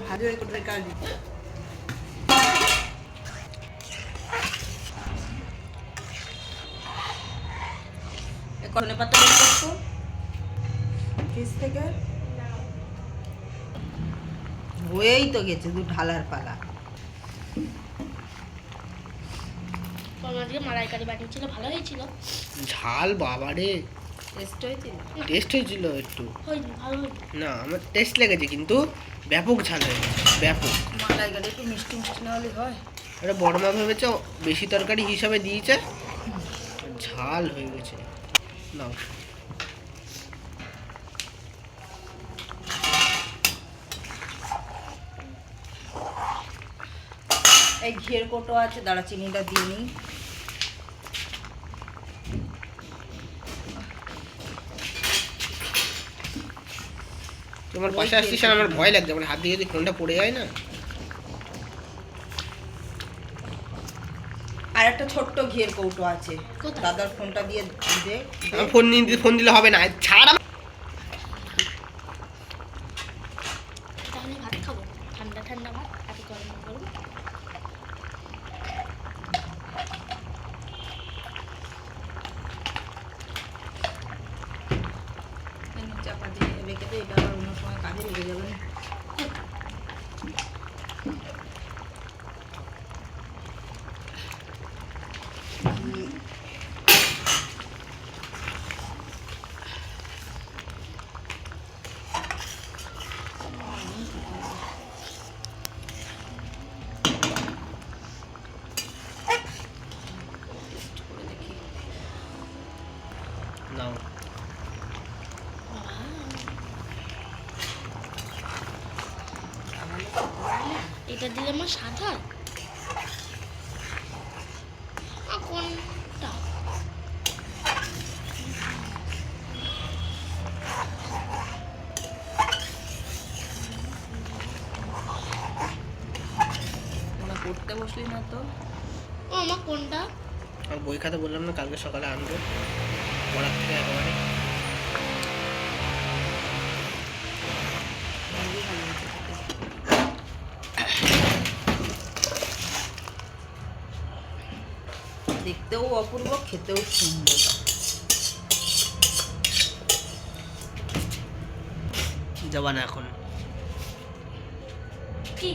ভালো করে কাজ দিতে ধনে পাতা বের করতো ফ্রিজ থেকে হয়েই তো গেছে দু ঢালার পালা। মালাইকারি বানিয়েছিল, ভালো হয়েছিল। ঝাল বাবারে, টেস্ট হয়েছিল একটু না, আমার টেস্ট লেগেছে কিন্তু ব্যাপক ঝাল হয়ে গেছে, ব্যাপক। মালাইকারি একটু মিষ্টি মিষ্টি না হলে হয়? এটা বড় মা ভেবেছে বেশি তরকারি হিসাবে দিয়েছে, ঝাল হয়ে গেছে। নাও এই ঘিয়ের কোটো আছে, দারচিনিটা দিয়ে নিই। তোমার পাশে আসছিস আর আমার ভয় লাগছে, আমার হাত দিয়ে যদি ফোনটা পড়ে যায় না। আর একটা ছোট্ট ঘিয়ের কৌটো আছে, দাদার ফোনটা দিয়ে দে। ফোন দিলে হবে না, ছাড়। তাহলে ভাত খাবো, ঠান্ডা ঠান্ডা ভাত, এত গরম গরম। চাপা দিয়ে রেখে দে, এটা আবার অন্য সময় কাজে লেগে যাবে না। নাও এটা দিলে আমার স্বাদ হয় কোনটা? পড়তে বসলি না তো? ও আমার কোনটা? আর বই খাতা বললাম না কালকে সকালে আনবো পড়ার থেকে একেবারে। দেখতেও অপূর্ব, খেতেও সুন্দর। যাবা না এখন? কি